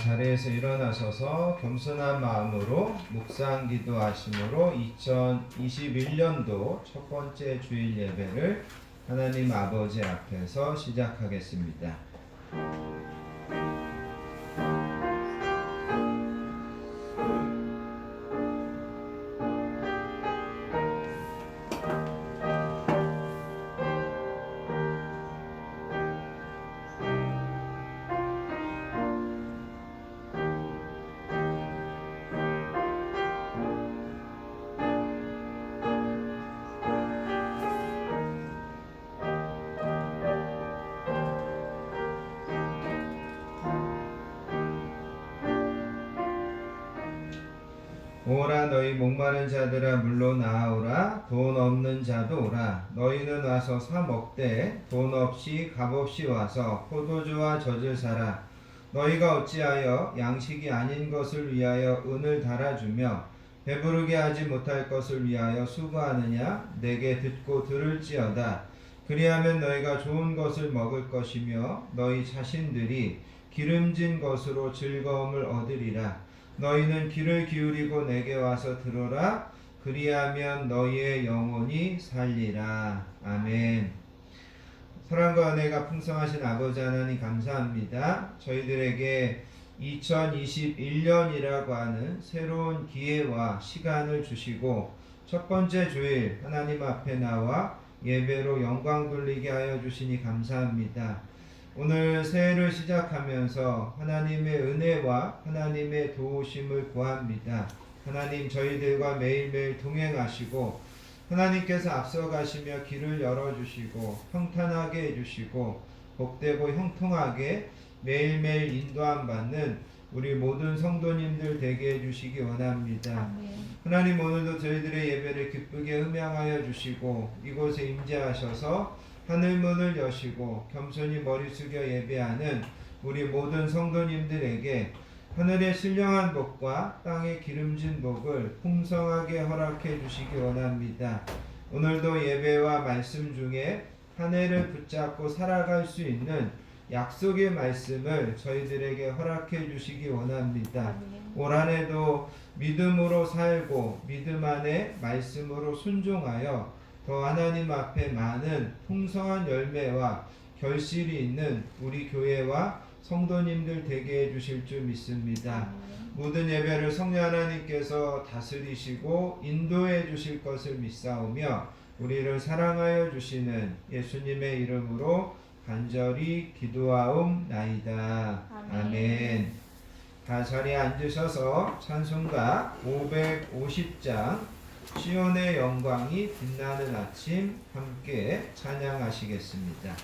자리에서 일어나셔서 겸손한 마음으로 묵상 기도하심으로 2021년도 첫 번째 주일 예배를 하나님 아버지 앞에서 시작하겠습니다. 오라 너희 목마른 자들아 물로 나아오라 돈 없는 자도 오라 너희는 와서 사 먹되 돈 없이 값없이 와서 포도주와 젖을 사라 너희가 어찌하여 양식이 아닌 것을 위하여 은을 달아주며 배부르게 하지 못할 것을 위하여 수고하느냐 내게 듣고 들을지어다 그리하면 너희가 좋은 것을 먹을 것이며 너희 자신들이 기름진 것으로 즐거움을 얻으리라 너희는 귀를 기울이고 내게 와서 들어라 그리하면 너희의 영혼이 살리라. 아멘. 사랑과 은혜가 풍성하신 아버지 하나님 감사합니다. 저희들에게 2021년이라고 하는 새로운 기회와 시간을 주시고 첫 번째 주일 하나님 앞에 나와 예배로 영광 돌리게 하여 주시니 감사합니다. 오늘 새해를 시작하면서 하나님의 은혜와 하나님의 도우심을 구합니다. 하나님 저희들과 매일매일 동행하시고 하나님께서 앞서가시며 길을 열어주시고 평탄하게 해주시고 복되고 형통하게 매일매일 인도함 받는 우리 모든 성도님들 되게 해주시기 원합니다. 하나님 오늘도 저희들의 예배를 기쁘게 흠양하여 주시고 이곳에 임재하셔서 하늘문을 여시고 겸손히 머리 숙여 예배하는 우리 모든 성도님들에게 하늘의 신령한 복과 땅의 기름진 복을 풍성하게 허락해 주시기 원합니다. 오늘도 예배와 말씀 중에 한 해를 붙잡고 살아갈 수 있는 약속의 말씀을 저희들에게 허락해 주시기 원합니다. 올 한 해도 믿음으로 살고 믿음 안에 말씀으로 순종하여 더 하나님 앞에 많은 풍성한 열매와 결실이 있는 우리 교회와 성도님들 되게 해주실 줄 믿습니다. 모든 예배를 성령 하나님께서 다스리시고 인도해 주실 것을 믿사오며 우리를 사랑하여 주시는 예수님의 이름으로 간절히 기도하옵나이다. 아멘. 다 자리에 앉으셔서 찬송가 550장 시온의 영광이 빛나는 아침 함께 찬양하시겠습니다.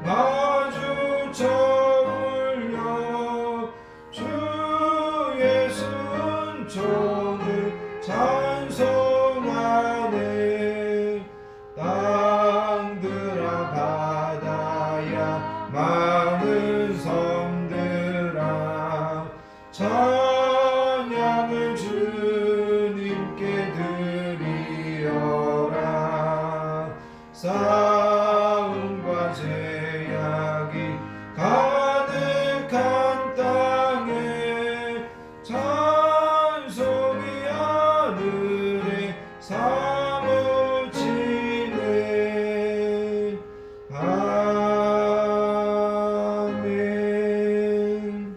마주쳐 울려 주 예수 찬송하네. 땅들아 바다야 많은 섬들아 찬양을 주님께 드리어라. 싸움과 제약이 가득한 땅에 찬송이 하늘에 사무치네. 아멘.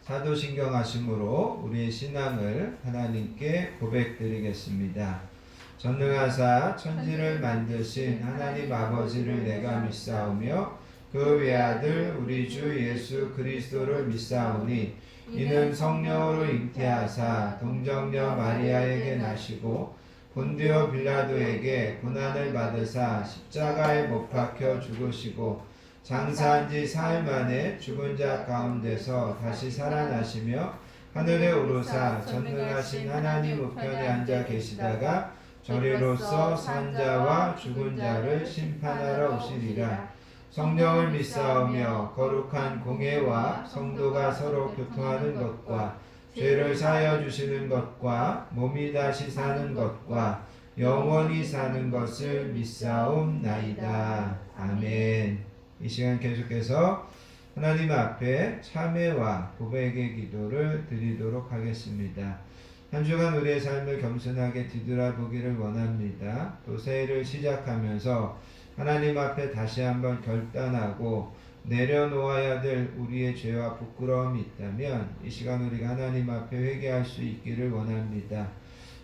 사도신경하심으로 우리의 신앙을 하나님께 고백드리겠습니다. 전능하사 천지를 만드신 하나님 아버지를 내가 믿사오며 그 외아들 우리 주 예수 그리스도를 믿사오니 이는 성령으로 잉태하사 동정녀 마리아에게 나시고 본디오 빌라도에게 고난을 받으사 십자가에 못 박혀 죽으시고 장사한 지 사흘 만에 죽은 자 가운데서 다시 살아나시며 하늘에 오르사 전능하신 하나님 우편에 앉아 계시다가 저리로서 산 자와 죽은 자를 심판하러 오시리라. 성령을 믿사오며 거룩한 공회와 성도가 서로 교통하는 것과 죄를 사하여 주시는 것과 몸이 다시 사는 것과 영원히 사는 것을 믿사옵나이다. 아멘. 이 시간 계속해서 하나님 앞에 참회와 고백의 기도를 드리도록 하겠습니다. 한 주간 우리의 삶을 겸손하게 뒤돌아보기를 원합니다. 또 새해를 시작하면서 하나님 앞에 다시 한번 결단하고 내려놓아야 될 우리의 죄와 부끄러움이 있다면 이 시간 우리가 하나님 앞에 회개할 수 있기를 원합니다.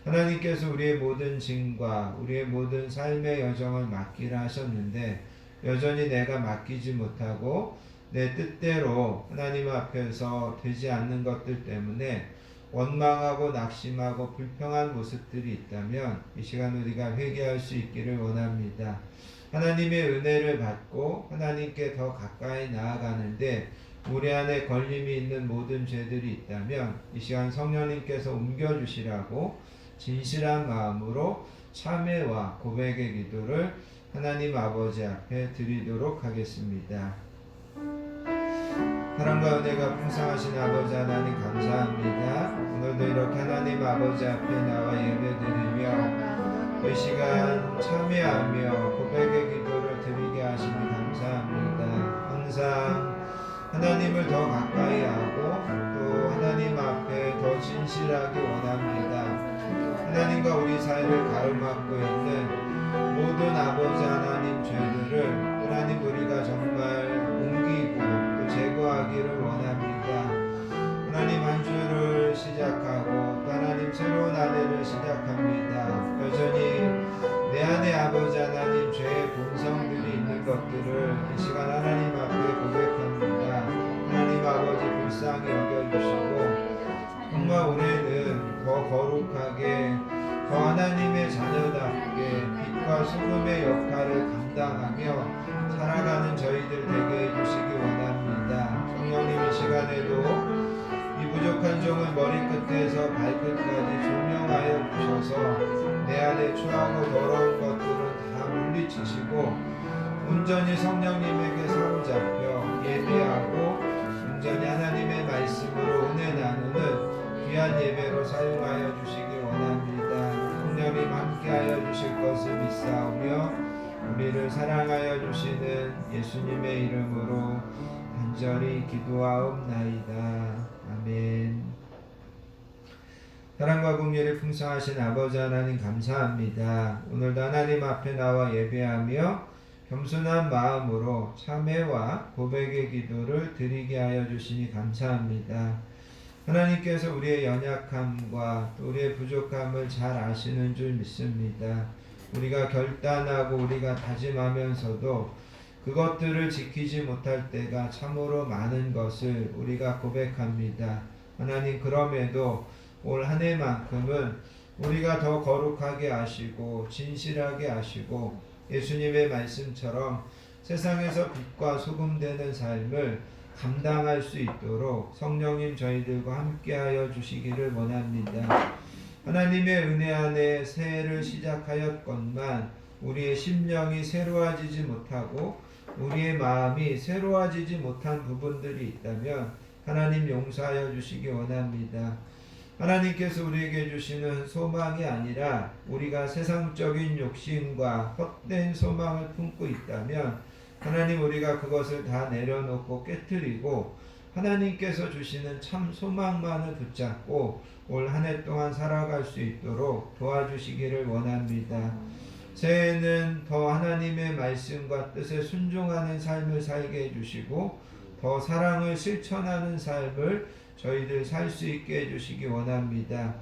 하나님께서 우리의 모든 짐과 우리의 모든 삶의 여정을 맡기라 하셨는데 여전히 내가 맡기지 못하고 내 뜻대로 하나님 앞에서 되지 않는 것들 때문에 원망하고 낙심하고 불평한 모습들이 있다면 이 시간 우리가 회개할 수 있기를 원합니다. 하나님의 은혜를 받고 하나님께 더 가까이 나아가는데 우리 안에 걸림이 있는 모든 죄들이 있다면 이 시간 성령님께서 옮겨주시라고 진실한 마음으로 참회와 고백의 기도를 하나님 아버지 앞에 드리도록 하겠습니다. 사랑과 은혜가 풍성하신 아버지 하나님 감사합니다. 오늘도 이렇게 하나님 아버지 앞에 나와 예배드리며 이 시간 참여하며 고백의 기도를 드리게 하시니 감사합니다. 항상 하나님을 더 가까이 하고 또 하나님 앞에 더 진실하게 원합니다. 하나님과 우리 사이를 가로막고 있는 모든 아버지 하나님 죄들을 하나님 우리가 정말 옮기고 또 제거하기를 원합니다. 하나님 한 주를 시작하고 또 하나님 새로운 한 해를 시작합니다. 여전히 내 안에 아버지 하나님 죄의 본성들이 있는 것들을 이 시간 하나님 앞에 고백합니다. 하나님 아버지 불쌍히 여겨주시고 정말 올해는 더 거룩하게 더 하나님의 자녀답게 빛과 소금의 역할을 감당하며 살아가는 저희들 되게 해주시기 원합니다. 성령님 이 시간에도 이 부족한 종을 머리끝에서 발끝까지 조명하여 주셔서 내 안에 추하고 더러운 것들은 다 물리치시고 온전히 성령님에게 사로잡혀 예배하고 온전히 하나님의 말씀으로 은혜 나누는 귀한 예배로 사용하여 주시기 원합니다. 성령님 함께하여 주실 것을 믿사오며 우리를 사랑하여 주시는 예수님의 이름으로 간절히 기도하옵나이다. 아멘. 사랑과 긍휼이 풍성하신 아버지 하나님 감사합니다. 오늘도 하나님 앞에 나와 예배하며 겸손한 마음으로 참회와 고백의 기도를 드리게 하여 주시니 감사합니다. 하나님께서 우리의 연약함과 또 우리의 부족함을 잘 아시는 줄 믿습니다. 우리가 결단하고 우리가 다짐하면서도 그것들을 지키지 못할 때가 참으로 많은 것을 우리가 고백합니다. 하나님 그럼에도 올 한 해만큼은 우리가 더 거룩하게 하시고 진실하게 하시고 예수님의 말씀처럼 세상에서 빛과 소금 되는 삶을 감당할 수 있도록 성령님 저희들과 함께하여 주시기를 원합니다. 하나님의 은혜 안에 새해를 시작하였건만 우리의 심령이 새로워지지 못하고 우리의 마음이 새로워지지 못한 부분들이 있다면 하나님 용서하여 주시기 원합니다. 하나님께서 우리에게 주시는 소망이 아니라 우리가 세상적인 욕심과 헛된 소망을 품고 있다면 하나님 우리가 그것을 다 내려놓고 깨뜨리고 하나님께서 주시는 참 소망만을 붙잡고 올 한 해 동안 살아갈 수 있도록 도와주시기를 원합니다. 새해에는 더 하나님의 말씀과 뜻에 순종하는 삶을 살게 해주시고 더 사랑을 실천하는 삶을 저희들 살 수 있게 해주시기 원합니다.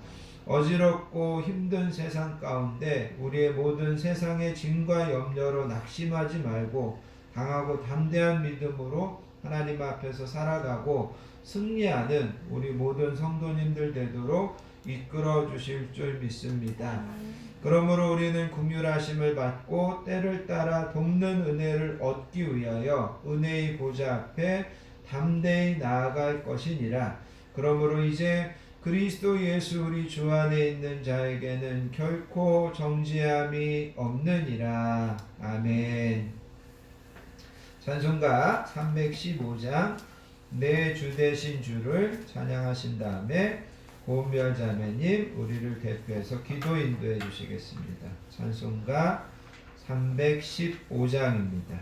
어지럽고 힘든 세상 가운데 우리의 모든 세상의 짐과 염려로 낙심하지 말고 강하고 담대한 믿음으로 하나님 앞에서 살아가고 승리하는 우리 모든 성도님들 되도록 이끌어 주실 줄 믿습니다. 그러므로 우리는 긍휼하심을 받고 때를 따라 돕는 은혜를 얻기 위하여 은혜의 보좌 앞에 담대히 나아갈 것이니라. 그러므로 이제 그리스도 예수 우리 주 안에 있는 자에게는 결코 정죄함이 없느니라. 아멘. 찬송가 315장 내 주 되신 주를 찬양하신 다음에 고은별 자매님 우리를 대표해서 기도 인도해 주시겠습니다. 찬송가 315장입니다.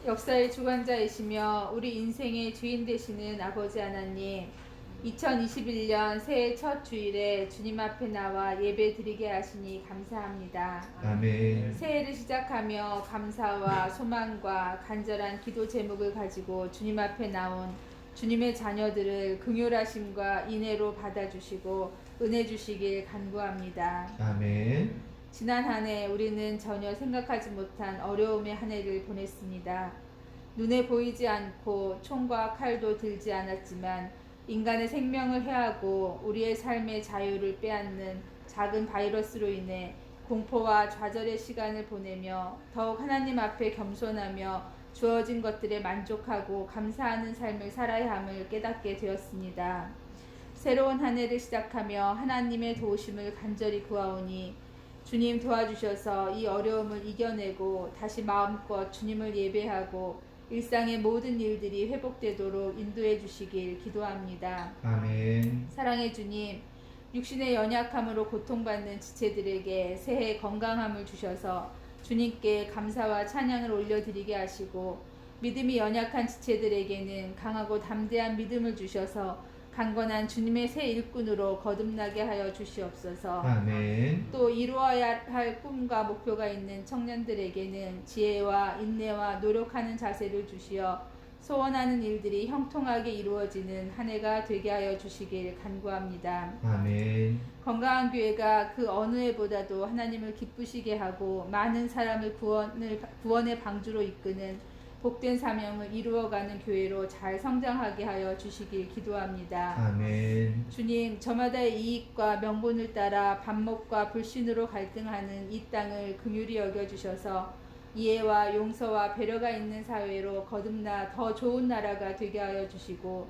역사의 주관자이시며 우리 인생의 주인 되시는 아버지 하나님, 2021년 새해 첫 주일에 주님 앞에 나와 예배 드리게 하시니 감사합니다. 아멘. 새해를 시작하며 감사와 소망과 간절한 기도 제목을 가지고 주님 앞에 나온 주님의 자녀들을 긍휼하심과 인애로 받아주시고 은혜 주시길 간구합니다. 아멘. 지난 한 해 우리는 전혀 생각하지 못한 어려움의 한 해를 보냈습니다. 눈에 보이지 않고 총과 칼도 들지 않았지만 인간의 생명을 해하고 우리의 삶의 자유를 빼앗는 작은 바이러스로 인해 공포와 좌절의 시간을 보내며 더욱 하나님 앞에 겸손하며 주어진 것들에 만족하고 감사하는 삶을 살아야 함을 깨닫게 되었습니다. 새로운 한 해를 시작하며 하나님의 도우심을 간절히 구하오니 주님 도와주셔서 이 어려움을 이겨내고 다시 마음껏 주님을 예배하고 일상의 모든 일들이 회복되도록 인도해 주시길 기도합니다. 아멘. 사랑의 주님, 육신의 연약함으로 고통받는 지체들에게 새해 건강함을 주셔서 주님께 감사와 찬양을 올려드리게 하시고 믿음이 연약한 지체들에게는 강하고 담대한 믿음을 주셔서 강건한 주님의 새 일꾼으로 거듭나게 하여 주시옵소서. 아멘. 또 이루어야 할 꿈과 목표가 있는 청년들에게는 지혜와 인내와 노력하는 자세를 주시어 소원하는 일들이 형통하게 이루어지는 한 해가 되게 하여 주시길 간구합니다. 아멘. 건강한 교회가 그 어느 해보다도 하나님을 기쁘시게 하고 많은 사람을 구원의 방주로 이끄는 복된 사명을 이루어가는 교회로 잘 성장하게 하여 주시길 기도합니다. 아멘. 주님, 저마다의 이익과 명분을 따라 반목과 불신으로 갈등하는 이 땅을 긍휼히 여겨주셔서 이해와 용서와 배려가 있는 사회로 거듭나 더 좋은 나라가 되게 하여 주시고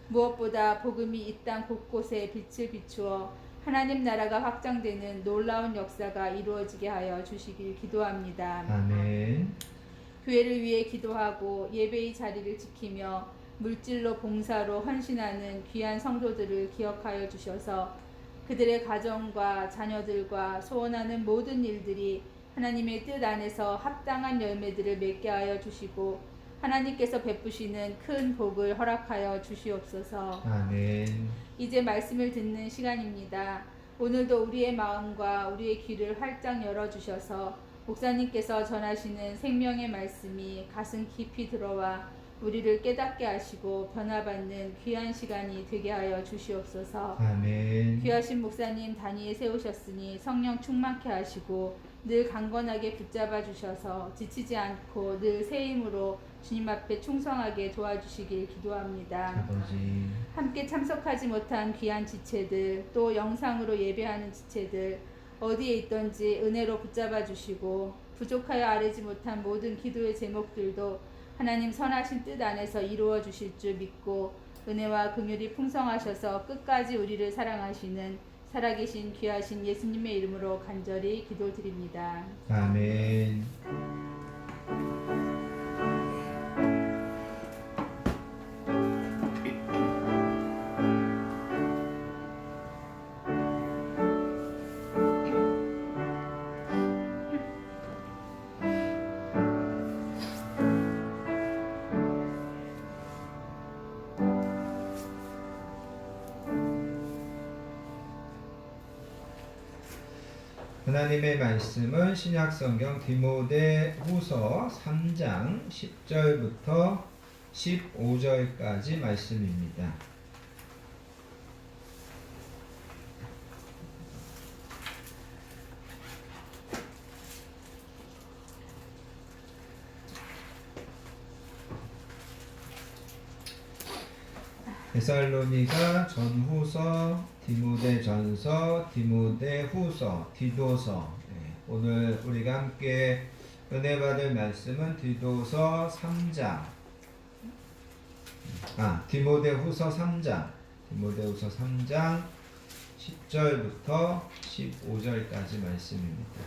무엇보다 복음이 이 땅 곳곳에 빛을 비추어 하나님 나라가 확장되는 놀라운 역사가 이루어지게 하여 주시길 기도합니다. 아멘. 교회를 위해 기도하고 예배의 자리를 지키며 물질로 봉사로 헌신하는 귀한 성도들을 기억하여 주셔서 그들의 가정과 자녀들과 소원하는 모든 일들이 하나님의 뜻 안에서 합당한 열매들을 맺게 하여 주시고 하나님께서 베푸시는 큰 복을 허락하여 주시옵소서. 아멘. 이제 말씀을 듣는 시간입니다. 오늘도 우리의 마음과 우리의 귀를 활짝 열어주셔서 목사님께서 전하시는 생명의 말씀이 가슴 깊이 들어와 우리를 깨닫게 하시고 변화받는 귀한 시간이 되게 하여 주시옵소서. 아멘. 귀하신 목사님 단위에 세우셨으니 성령 충만케 하시고 늘 강건하게 붙잡아 주셔서 지치지 않고 늘 새 힘으로 주님 앞에 충성하게 도와주시길 기도합니다. 아버지. 함께 참석하지 못한 귀한 지체들 또 영상으로 예배하는 지체들 어디에 있던지 은혜로 붙잡아 주시고 부족하여 아뢰지 못한 모든 기도의 제목들도 하나님 선하신 뜻 안에서 이루어 주실 줄 믿고 은혜와 긍휼이 풍성하셔서 끝까지 우리를 사랑하시는 살아계신 귀하신 예수님의 이름으로 간절히 기도드립니다. 아멘. 하나님의 말씀은 신약성경 디모데후서 3장 10절부터 15절까지 말씀입니다. 데살로니가 전후서, 디모데전서, 디모데후서, 디도서. 오늘 우리가 함께 은혜 받을 말씀은 디도서 3장. 디모데후서 3장. 디모데후서 3장 10절부터 15절까지 말씀입니다.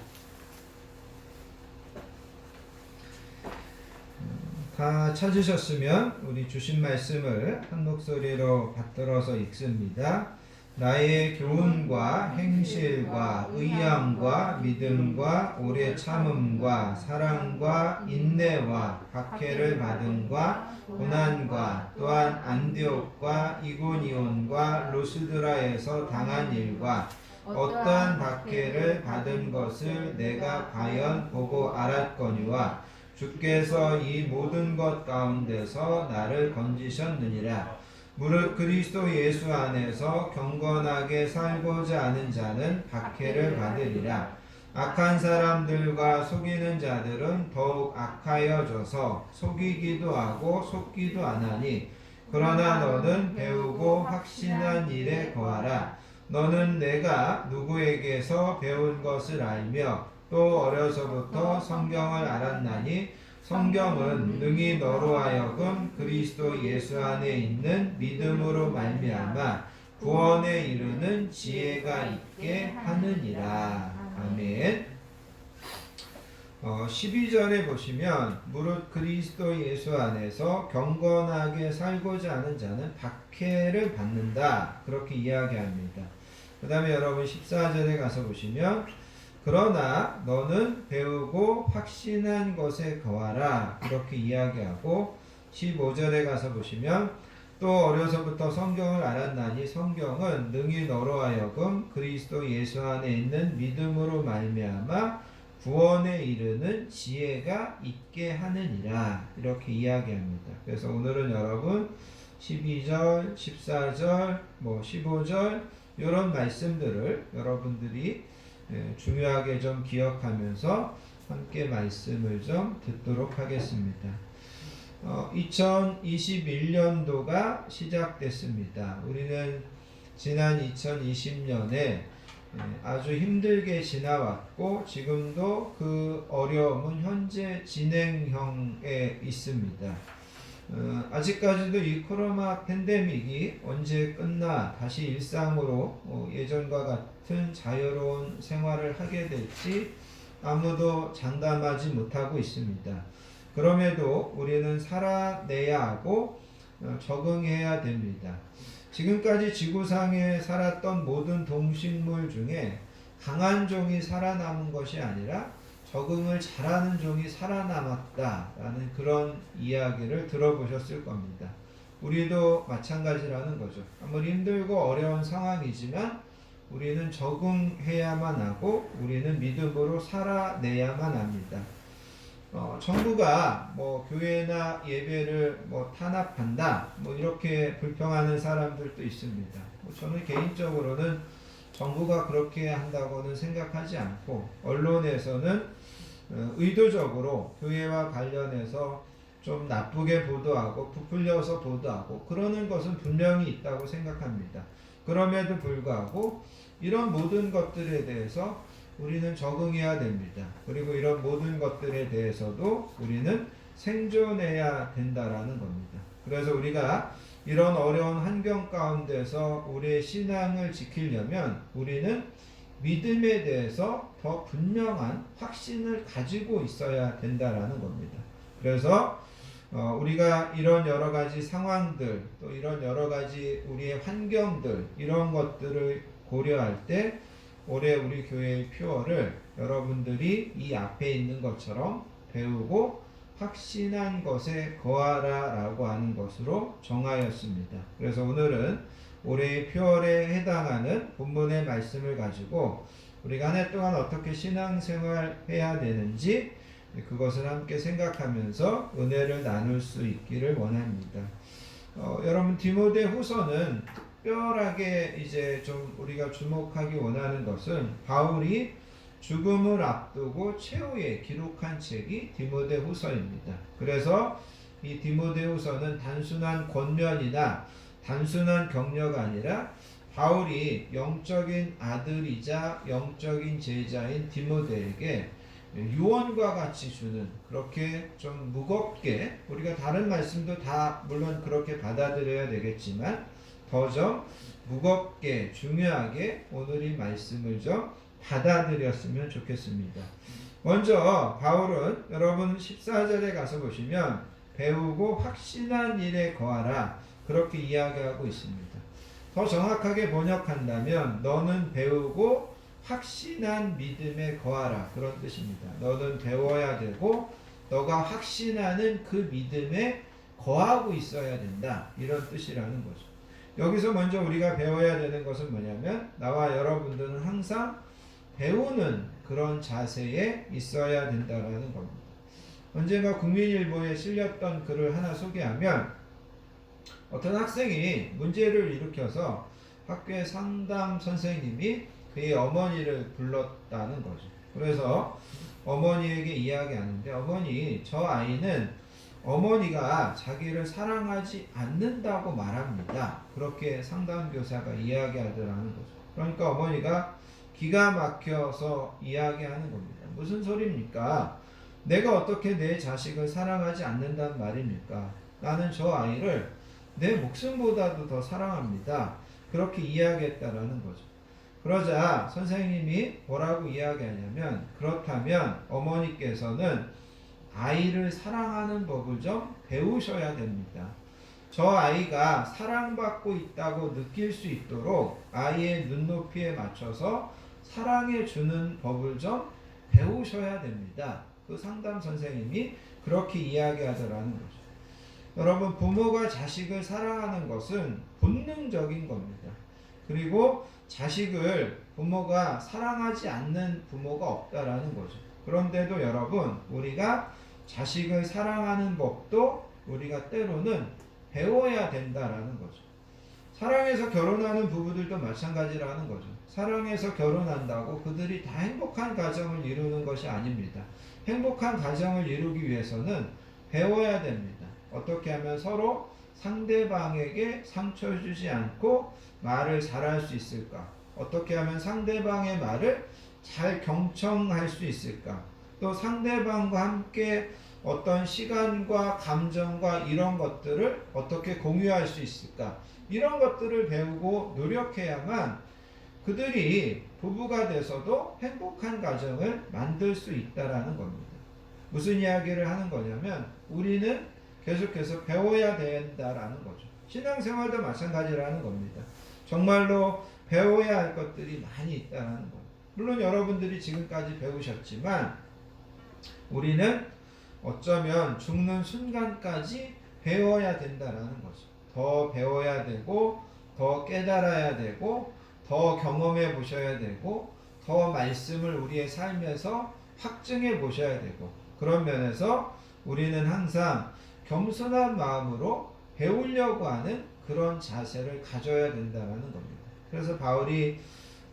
다 찾으셨으면 우리 주신 말씀을 한 목소리로 받들어서 읽습니다. 나의 교훈과 행실과 의함과 믿음과 오래 참음과 사랑과 인내와 박해를 받음과 고난과 또한 안디옥과 이고니온과 루스드라에서 당한 일과 어떠한 박해를 받은 것을 내가 과연 보고 알았거니와 주께서 이 모든 것 가운데서 나를 건지셨느니라. 무릇 그리스도 예수 안에서 경건하게 살고자 하는 자는 박해를 받으리라. 악한 사람들과 속이는 자들은 더욱 악하여져서 속이기도 하고 속기도 하나니 그러나 너는 배우고 확신한 일에 거하라. 너는 내가 누구에게서 배운 것을 알며 또 어려서부터 성경을 알았나니 성경은 능히 너로 하여금 그리스도 예수 안에 있는 믿음으로 말미암아 구원에 이르는 지혜가 있게 하느니라. 아멘. 12절에 보시면 무릇 그리스도 예수 안에서 경건하게 살고자 하는 자는 박해를 받는다. 그렇게 이야기합니다. 그 다음에 여러분 14절에 가서 보시면 그러나 너는 배우고 확신한 것에 거하라. 이렇게 이야기하고 15절에 가서 보시면 또 어려서부터 성경을 알았나니 성경은 능히 너로 하여금 그리스도 예수 안에 있는 믿음으로 말미암아 구원에 이르는 지혜가 있게 하느니라. 이렇게 이야기합니다. 그래서 오늘은 여러분 12절, 14절, 15절 이런 말씀들을 여러분들이 중요하게 좀 기억하면서 함께 말씀을 좀 듣도록 하겠습니다. 2021년도가 시작됐습니다. 우리는 지난 2020년에 아주 힘들게 지나왔고 지금도 그 어려움은 현재 진행형에 있습니다. 아직까지도 이 코로나 팬데믹이 언제 끝나 다시 일상으로 예전과 같은 자유로운 생활을 하게 될지 아무도 장담하지 못하고 있습니다. 그럼에도 우리는 살아내야 하고 적응해야 됩니다. 지금까지 지구상에 살았던 모든 동식물 중에 강한 종이 살아남은 것이 아니라 적응을 잘하는 종이 살아남았다라는 그런 이야기를 들어보셨을 겁니다. 우리도 마찬가지라는 거죠. 아무리 힘들고 어려운 상황이지만 우리는 적응해야만 하고 우리는 믿음으로 살아내야만 합니다. 정부가 교회나 예배를 탄압한다 이렇게 불평하는 사람들도 있습니다. 저는 개인적으로는 정부가 그렇게 한다고는 생각하지 않고 언론에서는 의도적으로 교회와 관련해서 좀 나쁘게 보도하고 부풀려서 보도하고 그러는 것은 분명히 있다고 생각합니다. 그럼에도 불구하고 이런 모든 것들에 대해서 우리는 적응해야 됩니다. 그리고 이런 모든 것들에 대해서도 우리는 생존해야 된다라는 겁니다. 그래서 우리가 이런 어려운 환경 가운데서 우리의 신앙을 지키려면 우리는 믿음에 대해서 더 분명한 확신을 가지고 있어야 된다라는 겁니다. 그래서 우리가 이런 여러 가지 상황들 또 이런 여러 가지 우리의 환경들 이런 것들을 고려할 때 올해 우리 교회의 표어를 여러분들이 이 앞에 있는 것처럼 배우고 확신한 것에 거하라 라고 하는 것으로 정하였습니다. 그래서 오늘은 올해의 표어에 해당하는 본문의 말씀을 가지고 우리가 한 해 동안 어떻게 신앙생활 해야 되는지 그것을 함께 생각하면서 은혜를 나눌 수 있기를 원합니다. 여러분 디모데후서는 특별하게 이제 좀 우리가 주목하기 원하는 것은 바울이 죽음을 앞두고 최후에 기록한 책이 디모데후서입니다. 그래서 이 디모데후서는 단순한 권면이나 단순한 격려가 아니라 바울이 영적인 아들이자 영적인 제자인 디모데에게 유언과 같이 주는 그렇게 좀 무겁게 우리가 다른 말씀도 다 물론 그렇게 받아들여야 되겠지만 더 좀 무겁게 중요하게 오늘 이 말씀을 좀 받아들였으면 좋겠습니다. 먼저 바울은 여러분 14절에 가서 보시면 배우고 확신한 일에 거하라 그렇게 이야기하고 있습니다. 더 정확하게 번역한다면 너는 배우고 확신한 믿음에 거하라, 그런 뜻입니다. 너는 배워야 되고 너가 확신하는 그 믿음에 거하고 있어야 된다, 이런 뜻이라는 거죠. 여기서 먼저 우리가 배워야 되는 것은 뭐냐면 나와 여러분들은 항상 배우는 그런 자세에 있어야 된다라는 겁니다. 언젠가 국민일보에 실렸던 글을 하나 소개하면 어떤 학생이 문제를 일으켜서 학교의 상담 선생님이 그의 어머니를 불렀다는 거죠. 그래서 어머니에게 이야기하는데, 어머니, 저 아이는 어머니가 자기를 사랑하지 않는다고 말합니다. 그렇게 상담교사가 이야기하더라는 거죠. 그러니까 어머니가 기가 막혀서 이야기하는 겁니다. 무슨 소리입니까? 내가 어떻게 내 자식을 사랑하지 않는다는 말입니까? 나는 저 아이를 내 목숨보다도 더 사랑합니다. 그렇게 이야기했다라는 거죠. 그러자 선생님이 뭐라고 이야기하냐면, 그렇다면 어머니께서는 아이를 사랑하는 법을 좀 배우셔야 됩니다. 저 아이가 사랑받고 있다고 느낄 수 있도록 아이의 눈높이에 맞춰서 사랑해 주는 법을 좀 배우셔야 됩니다. 그 상담 선생님이 그렇게 이야기하더라는 거죠. 여러분, 부모가 자식을 사랑하는 것은 본능적인 겁니다. 그리고 자식을 부모가 사랑하지 않는 부모가 없다라는 거죠. 그런데도 여러분, 우리가 자식을 사랑하는 법도 우리가 때로는 배워야 된다라는 거죠. 사랑해서 결혼하는 부부들도 마찬가지라는 거죠. 사랑해서 결혼한다고 그들이 다 행복한 가정을 이루는 것이 아닙니다. 행복한 가정을 이루기 위해서는 배워야 됩니다. 어떻게 하면 서로 상대방에게 상처 주지 않고 말을 잘할 수 있을까? 어떻게 하면 상대방의 말을 잘 경청할 수 있을까? 또 상대방과 함께 어떤 시간과 감정과 이런 것들을 어떻게 공유할 수 있을까? 이런 것들을 배우고 노력해야만 그들이 부부가 돼서도 행복한 가정을 만들 수 있다라는 겁니다. 무슨 이야기를 하는 거냐면 우리는 계속해서 배워야 된다라는 거죠. 신앙생활도 마찬가지라는 겁니다. 정말로 배워야 할 것들이 많이 있다는 거예요. 물론 여러분들이 지금까지 배우셨지만 우리는 어쩌면 죽는 순간까지 배워야 된다라는 거죠. 더 배워야 되고 더 깨달아야 되고 더 경험해 보셔야 되고 더 말씀을 우리의 삶에서 확증해 보셔야 되고, 그런 면에서 우리는 항상 겸손한 마음으로 배우려고 하는 그런 자세를 가져야 된다는 겁니다. 그래서 바울이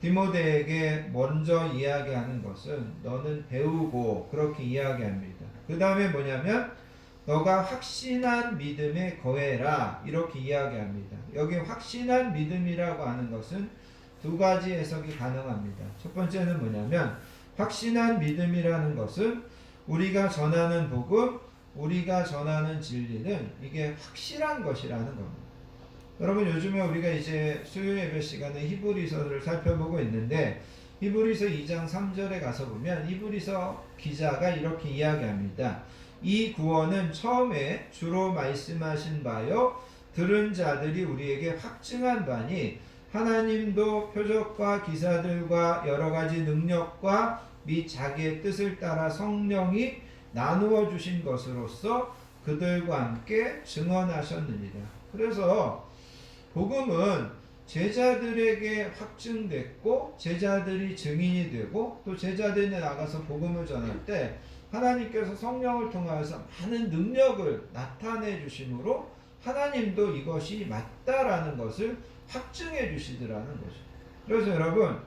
디모데에게 먼저 이야기하는 것은 너는 배우고, 그렇게 이야기합니다. 그 다음에 뭐냐면 너가 확신한 믿음에 거해라, 이렇게 이야기합니다. 여기 확신한 믿음이라고 하는 것은 두 가지 해석이 가능합니다. 첫 번째는 뭐냐면 확신한 믿음이라는 것은 우리가 전하는 복음, 우리가 전하는 진리는 이게 확실한 것이라는 겁니다. 여러분, 요즘에 우리가 이제 수요 예배 시간에 히브리서를 살펴보고 있는데 히브리서 2장 3절에 가서 보면 히브리서 기자가 이렇게 이야기합니다. 이 구원은 처음에 주로 말씀하신 바요 들은 자들이 우리에게 확증한 바니 하나님도 표적과 기사들과 여러 가지 능력과 및 자기의 뜻을 따라 성령이 나누어 주신 것으로서 그들과 함께 증언하셨느니라. 그래서 복음은 제자들에게 확증됐고 제자들이 증인이 되고 또 제자들이 나가서 복음을 전할 때 하나님께서 성령을 통하여서 많은 능력을 나타내 주심으로 하나님도 이것이 맞다라는 것을 확증해 주시더라는 거죠. 그래서 여러분,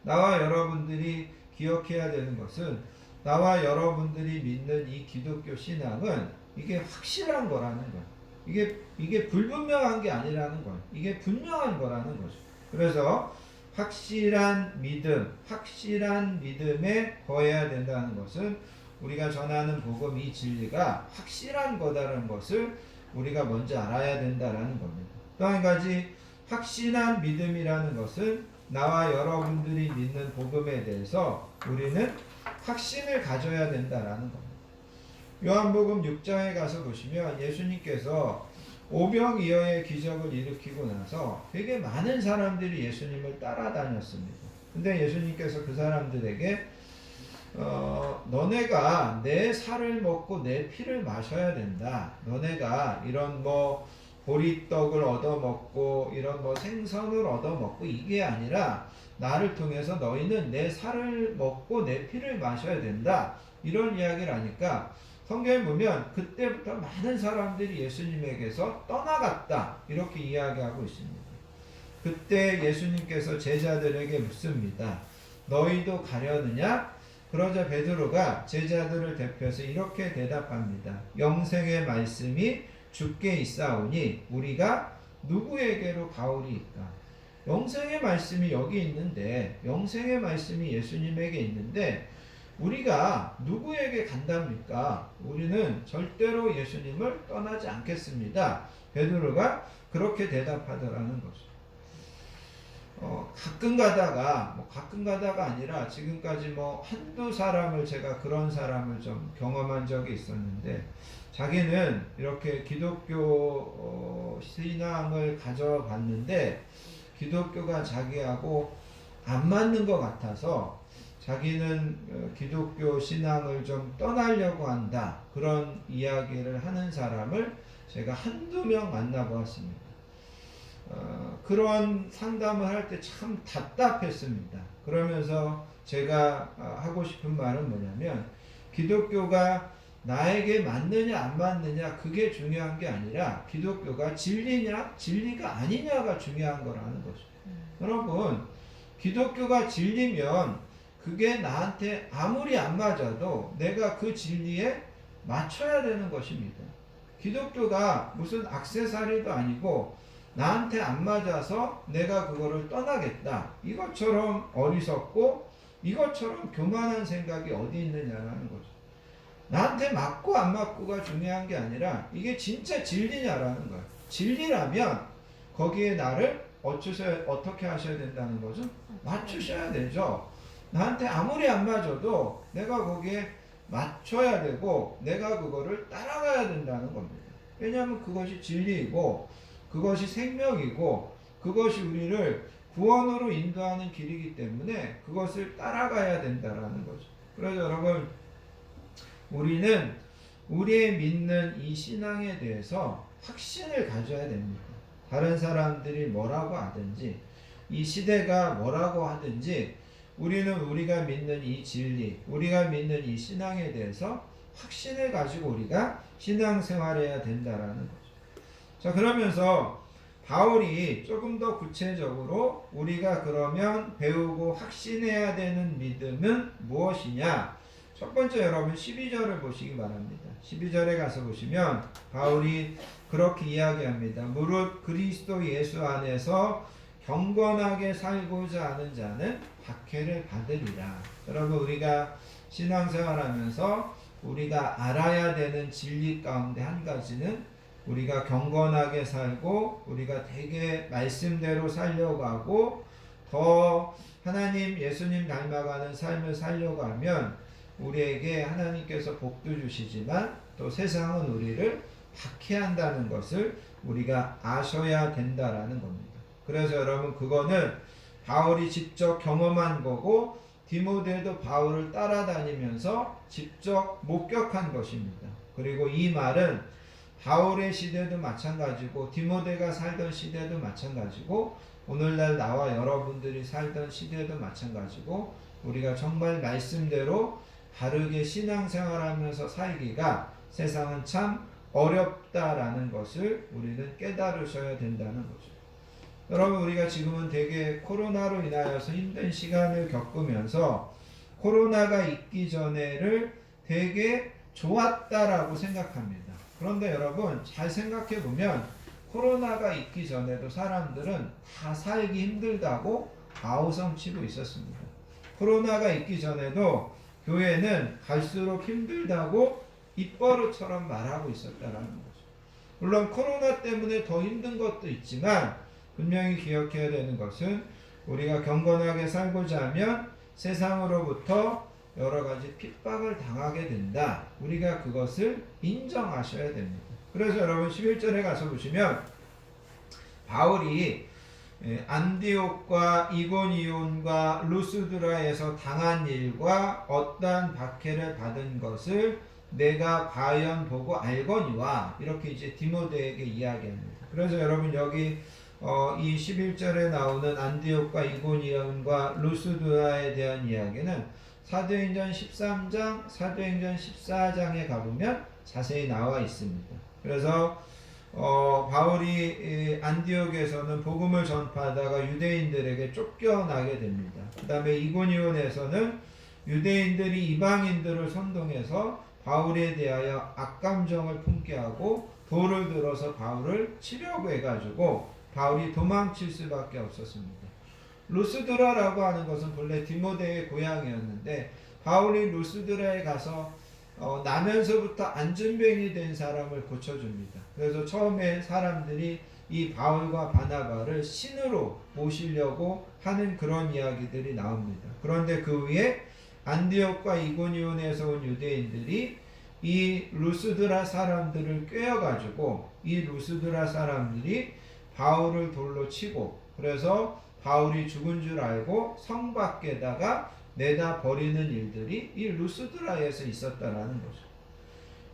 나와 여러분들이 기억해야 되는 것은 나와 여러분들이 믿는 이 기독교 신앙은 이게 확실한 거라는 거예요. 이게 불분명한 게 아니라는 거예요. 이게 분명한 거라는 거죠. 그래서 확실한 믿음, 확실한 믿음에 거해야 된다는 것은 우리가 전하는 복음, 이 진리가 확실한 거다라는 것을 우리가 먼저 알아야 된다라는 겁니다. 또 한 가지, 확신한 믿음이라는 것은 나와 여러분들이 믿는 복음에 대해서 우리는 확신을 가져야 된다라는 겁니다. 요한복음 6장에 가서 보시면 예수님께서 오병이어의 기적을 일으키고 나서 되게 많은 사람들이 예수님을 따라다녔습니다. 근데 예수님께서 그 사람들에게 너네가 내 살을 먹고 내 피를 마셔야 된다. 너네가 이런 뭐 보리떡을 얻어먹고 이런 뭐 생선을 얻어먹고 이게 아니라 나를 통해서 너희는 내 살을 먹고 내 피를 마셔야 된다. 이런 이야기를 하니까 성경에 보면 그때부터 많은 사람들이 예수님에게서 떠나갔다. 이렇게 이야기하고 있습니다. 그때 예수님께서 제자들에게 묻습니다. 너희도 가려느냐? 그러자 베드로가 제자들을 대표해서 이렇게 대답합니다. 영생의 말씀이 주께 있사오니 우리가 누구에게로 가오리이까? 영생의 말씀이 여기 있는데, 영생의 말씀이 예수님에게 있는데 우리가 누구에게 간답니까? 우리는 절대로 예수님을 떠나지 않겠습니다. 베드로가 그렇게 대답하더라는 거죠. 가끔 가다가 아니라 지금까지 뭐 한두 사람을 제가 그런 사람을 좀 경험한 적이 있었는데, 자기는 이렇게 기독교 신앙을 가져봤는데 기독교가 자기하고 안 맞는 것 같아서 자기는 기독교 신앙을 좀 떠나려고 한다. 그런 이야기를 하는 사람을 제가 한두 명 만나보았습니다. 그런 상담을 할 때 참 답답했습니다. 그러면서 제가 하고 싶은 말은 뭐냐면, 기독교가 나에게 맞느냐 안 맞느냐 그게 중요한 게 아니라 기독교가 진리냐 진리가 아니냐가 중요한 거라는 거죠. 여러분, 기독교가 진리면 그게 나한테 아무리 안 맞아도 내가 그 진리에 맞춰야 되는 것입니다. 기독교가 무슨 액세서리도 아니고 나한테 안 맞아서 내가 그거를 떠나겠다. 이것처럼 어리석고 이것처럼 교만한 생각이 어디 있느냐라는 거죠. 나한테 맞고 안 맞고가 중요한 게 아니라 이게 진짜 진리냐라는 거예요. 진리라면 거기에 나를 어떻게 하셔야 된다는 거죠? 맞추셔야 되죠. 나한테 아무리 안 맞아도 내가 거기에 맞춰야 되고 내가 그거를 따라가야 된다는 겁니다. 왜냐하면 그것이 진리이고 그것이 생명이고 그것이 우리를 구원으로 인도하는 길이기 때문에 그것을 따라가야 된다라는 거죠. 그래서 여러분, 우리는 우리의 믿는 이 신앙에 대해서 확신을 가져야 됩니다. 다른 사람들이 뭐라고 하든지 이 시대가 뭐라고 하든지 우리는 우리가 믿는 이 진리, 우리가 믿는 이 신앙에 대해서 확신을 가지고 우리가 신앙생활해야 된다라는 거죠. 자, 그러면서 바울이 조금 더 구체적으로 우리가 그러면 배우고 확신해야 되는 믿음은 무엇이냐? 첫 번째, 여러분 12절을 보시기 바랍니다. 12절에 가서 보시면 바울이 그렇게 이야기합니다. 무릇 그리스도 예수 안에서 경건하게 살고자 하는 자는 박해를 받으리라. 여러분, 우리가 신앙생활하면서 우리가 알아야 되는 진리 가운데 한 가지는 우리가 경건하게 살고 우리가 되게 말씀대로 살려고 하고 더 하나님 예수님 닮아가는 삶을 살려고 하면 우리에게 하나님께서 복도 주시지만 또 세상은 우리를 박해한다는 것을 우리가 아셔야 된다라는 겁니다. 그래서 여러분, 그거는 바울이 직접 경험한 거고 디모데도 바울을 따라다니면서 직접 목격한 것입니다. 그리고 이 말은 바울의 시대도 마찬가지고 디모데가 살던 시대도 마찬가지고 오늘날 나와 여러분들이 살던 시대도 마찬가지고 우리가 정말 말씀대로 바르게 신앙생활하면서 살기가 세상은 참 어렵다라는 것을 우리는 깨달으셔야 된다는 거죠. 여러분, 우리가 지금은 되게 코로나로 인하여서 힘든 시간을 겪으면서 코로나가 있기 전에를 되게 좋았다라고 생각합니다. 그런데 여러분, 잘 생각해 보면 코로나가 있기 전에도 사람들은 다 살기 힘들다고 아우성치고 있었습니다. 코로나가 있기 전에도 교회는 갈수록 힘들다고 입버릇처럼 말하고 있었다라는 거죠. 물론 코로나 때문에 더 힘든 것도 있지만 분명히 기억해야 되는 것은 우리가 경건하게 살고자 하면 세상으로부터 여러 가지 핍박을 당하게 된다. 우리가 그것을 인정하셔야 됩니다. 그래서 여러분 11절에 가서 보시면 바울이 안디옥과 이고니온과 루스드라에서 당한 일과 어떠한 박해를 받은 것을 내가 과연 보고 알거니와 이렇게 이제 디모데에게 이야기합니다. 그래서 여러분 여기 이 11절에 나오는 안디옥과 이고니온과 루스드라에 대한 이야기는 사도행전 13장, 사도행전 14장에 가보면 자세히 나와 있습니다. 그래서 바울이 안디옥에서는 복음을 전파하다가 유대인들에게 쫓겨나게 됩니다. 그 다음에 이고니온에서는 유대인들이 이방인들을 선동해서 바울에 대하여 악감정을 품게 하고 돌을 들어서 바울을 치려고 해가지고 바울이 도망칠 수밖에 없었습니다. 루스드라라고 하는 것은 본래 디모데의 고향이었는데 바울이 루스드라에 가서 나면서부터 안전병이 된 사람을 고쳐줍니다. 그래서 처음에 사람들이 이 바울과 바나바를 신으로 모시려고 하는 그런 이야기들이 나옵니다. 그런데 그 후에 안디옥과 이고니온에서 온 유대인들이 이 루스드라 사람들을 꿰어가지고 이 루스드라 사람들이 바울을 돌로 치고 그래서 바울이 죽은 줄 알고 성 밖에다가 내다 버리는 일들이 이 루스드라에서 있었다라는 거죠.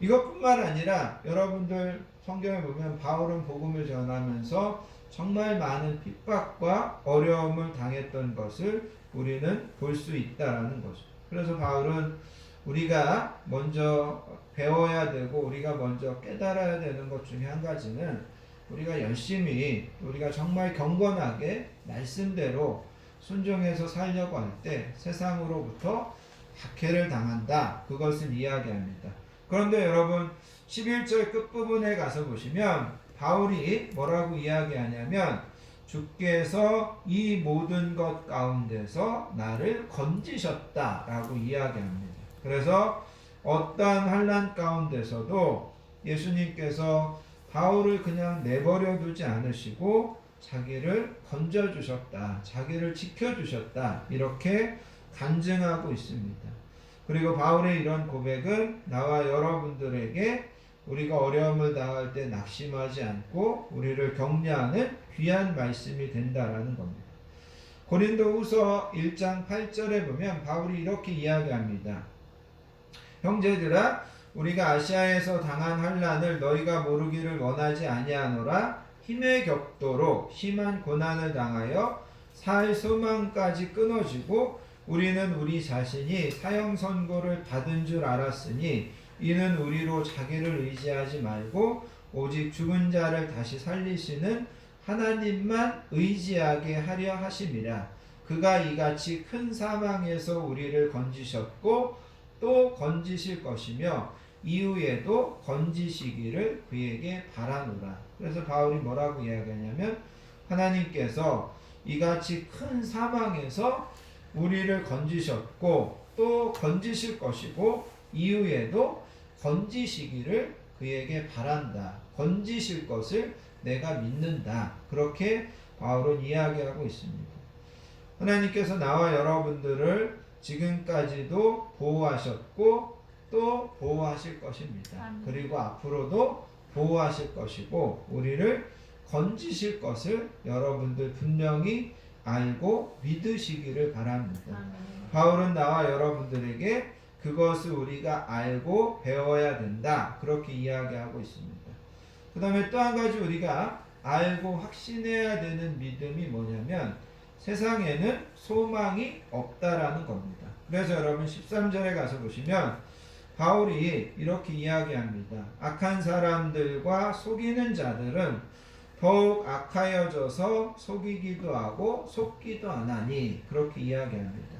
이것뿐만 아니라 여러분들 성경에 보면 바울은 복음을 전하면서 정말 많은 핍박과 어려움을 당했던 것을 우리는 볼 수 있다라는 거죠. 그래서 바울은 우리가 먼저 배워야 되고 우리가 먼저 깨달아야 되는 것 중에 한 가지는 우리가 열심히 우리가 정말 경건하게 말씀대로 순종해서 살려고 할 때 세상으로부터 박해를 당한다. 그것을 이야기합니다. 그런데 여러분 11절 끝부분에 가서 보시면 바울이 뭐라고 이야기하냐면 주께서 이 모든 것 가운데서 나를 건지셨다라고 이야기합니다. 그래서 어떠한 환난 가운데서도 예수님께서 바울을 그냥 내버려 두지 않으시고 자기를 건져주셨다. 자기를 지켜주셨다. 이렇게 간증하고 있습니다. 그리고 바울의 이런 고백은 나와 여러분들에게 우리가 어려움을 당할 때 낙심하지 않고 우리를 격려하는 귀한 말씀이 된다라는 겁니다. 고린도후서 1장 8절에 보면 바울이 이렇게 이야기합니다. 형제들아 우리가 아시아에서 당한 환난을 너희가 모르기를 원하지 아니하노라. 힘의 격도로 심한 고난을 당하여 살 소망까지 끊어지고 우리는 우리 자신이 사형 선고를 받은 줄 알았으니 이는 우리로 자기를 의지하지 말고 오직 죽은 자를 다시 살리시는 하나님만 의지하게 하려 하심이라. 그가 이같이 큰 사망에서 우리를 건지셨고 또 건지실 것이며 이후에도 건지시기를 그에게 바라노라. 그래서 바울이 뭐라고 이야기하냐면 하나님께서 이같이 큰 사망에서 우리를 건지셨고 또 건지실 것이고 이후에도 건지시기를 그에게 바란다. 건지실 것을 내가 믿는다. 그렇게 바울은 이야기하고 있습니다. 하나님께서 나와 여러분들을 지금까지도 보호하셨고 또 보호하실 것입니다. 아멘. 그리고 앞으로도 보호하실 것이고 우리를 건지실 것을 여러분들 분명히 알고 믿으시기를 바랍니다. 아멘. 바울은 나와 여러분들에게 그것을 우리가 알고 배워야 된다. 그렇게 이야기하고 있습니다. 그 다음에 또 한 가지 우리가 알고 확신해야 되는 믿음이 뭐냐면 세상에는 소망이 없다라는 겁니다. 그래서 여러분 13절에 가서 보시면 바울이 이렇게 이야기합니다. 악한 사람들과 속이는 자들은 더욱 악하여져서 속이기도 하고 속기도 하나니 그렇게 이야기합니다.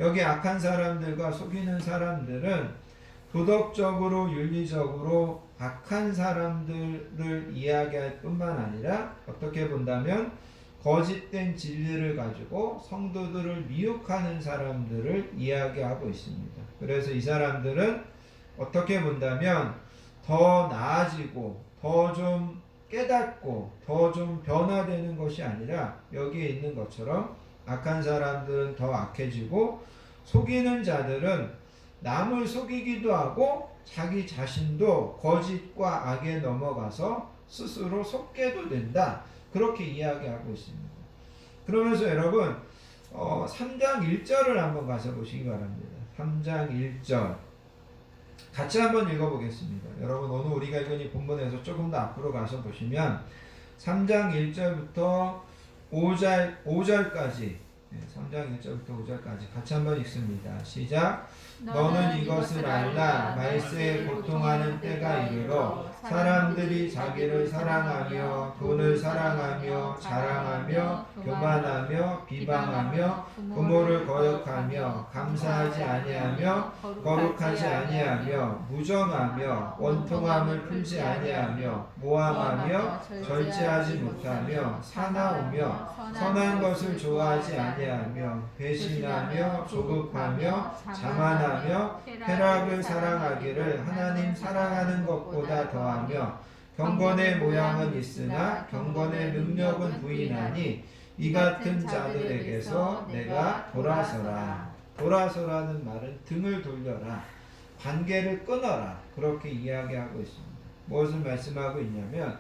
여기 악한 사람들과 속이는 사람들은 도덕적으로 윤리적으로 악한 사람들을 이야기할 뿐만 아니라 어떻게 본다면 거짓된 진리를 가지고 성도들을 미혹하는 사람들을 이야기하고 있습니다. 그래서 이 사람들은 어떻게 본다면 더 나아지고 더 좀 깨닫고 더 좀 변화되는 것이 아니라 여기에 있는 것처럼 악한 사람들은 더 악해지고 속이는 자들은 남을 속이기도 하고 자기 자신도 거짓과 악에 넘어가서 스스로 속게도 된다. 그렇게 이야기하고 있습니다. 그러면서 여러분 3장 1절을 한번 가서 보시기 바랍니다. 3장 1절 같이 한번 읽어보겠습니다. 여러분 오늘 우리가 읽은 이 본문에서 조금 더 앞으로 가서 보시면 3장 1절부터 5절까지 3장 1절부터 5절까지 같이 한번 읽습니다. 시작. 너는 이것을 알라. 말세에 고통하는 때가 이르러 사람들이 자기를 사랑하며 돈을 사랑하며 자랑하며 교만하며 비방하며 부모를 거역하며 감사하지 아니하며 거룩하지 아니하며 무정하며 원통함을 품지 아니하며 모함하며 절제하지 못하며 사나우며 선한 것을 좋아하지 아니하며 배신하며 조급하며 자만하며 쾌락을 사랑하기를 하나님 사랑하는 것보다 더하며 경건의 모양은 있으나 경건의 능력은 부인하니 이 같은 자들에게서 내가 돌아서라. 돌아서라는 말은 등을 돌려라. 관계를 끊어라. 그렇게 이야기하고 있습니다. 무엇을 말씀하고 있냐면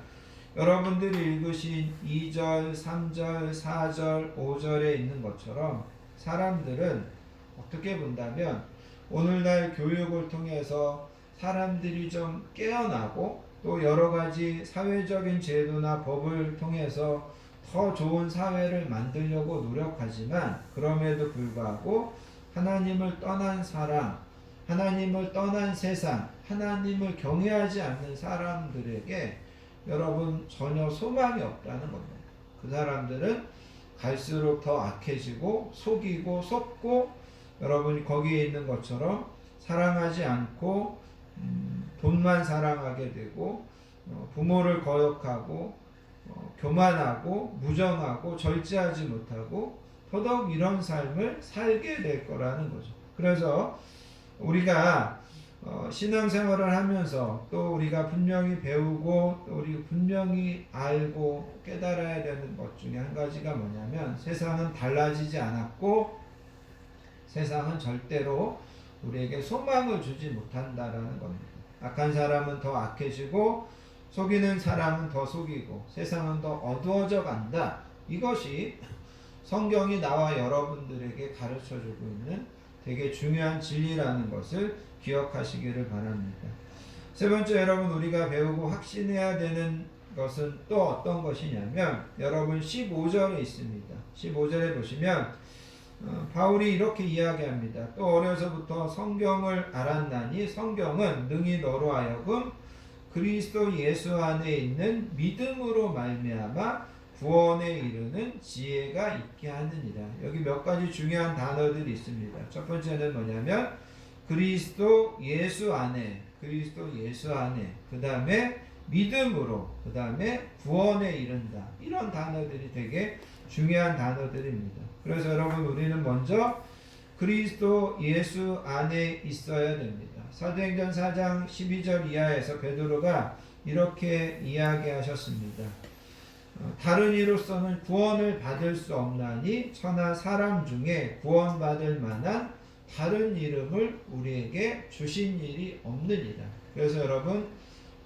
여러분들이 읽으신 2절, 3절, 4절, 5절에 있는 것처럼 사람들은 어떻게 본다면 오늘날 교육을 통해서 사람들이 좀 깨어나고 또 여러 가지 사회적인 제도나 법을 통해서 더 좋은 사회를 만들려고 노력하지만 그럼에도 불구하고 하나님을 떠난 사람, 하나님을 떠난 세상, 하나님을 경외하지 않는 사람들에게 여러분 전혀 소망이 없다는 겁니다. 그 사람들은 갈수록 더 악해지고 속이고 속고 여러분이 거기에 있는 것처럼 사랑하지 않고 돈만 사랑하게 되고 부모를 거역하고 교만하고 무정하고 절제하지 못하고 더더욱 이런 삶을 살게 될 거라는 거죠. 그래서 우리가 신앙생활을 하면서 또 우리가 분명히 배우고 또 우리가 분명히 알고 깨달아야 되는 것 중에 한 가지가 뭐냐면 세상은 달라지지 않았고 세상은 절대로 우리에게 소망을 주지 못한다라는 겁니다. 악한 사람은 더 악해지고 속이는 사람은 더 속이고 세상은 더 어두워져 간다. 이것이 성경이 나와 여러분들에게 가르쳐주고 있는 되게 중요한 진리라는 것을 기억하시기를 바랍니다. 세 번째 여러분 우리가 배우고 확신해야 되는 것은 또 어떤 것이냐면 여러분 15절에 있습니다. 15절에 보시면 바울이 이렇게 이야기합니다. 또 어려서부터 성경을 알았나니 성경은 능히 너로 하여금 그리스도 예수 안에 있는 믿음으로 말미암아 구원에 이르는 지혜가 있게 하느니라. 여기 몇 가지 중요한 단어들이 있습니다. 첫 번째는 뭐냐면 그리스도 예수 안에, 그리스도 예수 안에, 그 다음에 믿음으로, 그 다음에 구원에 이른다. 이런 단어들이 되게 중요한 단어들입니다. 그래서 여러분 우리는 먼저 그리스도 예수 안에 있어야 됩니다. 사도행전 4장 12절 이하에서 베드로가 이렇게 이야기하셨습니다. 다른 이로서는 구원을 받을 수 없나니 천하 사람 중에 구원받을 만한 다른 이름을 우리에게 주신 일이 없느니라. 그래서 여러분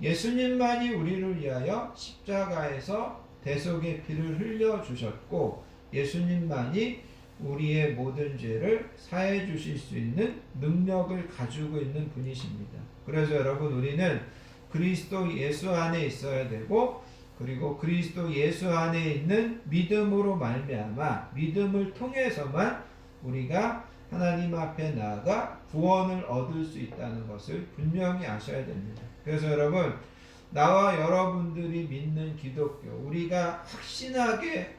예수님만이 우리를 위하여 십자가에서 대속의 피를 흘려주셨고 예수님만이 우리의 모든 죄를 사해 주실 수 있는 능력을 가지고 있는 분이십니다. 그래서 여러분 우리는 그리스도 예수 안에 있어야 되고 그리고 그리스도 예수 안에 있는 믿음으로 말미암아 믿음을 통해서만 우리가 하나님 앞에 나아가 구원을 얻을 수 있다는 것을 분명히 아셔야 됩니다. 그래서 여러분 나와 여러분들이 믿는 기독교 우리가 확신하게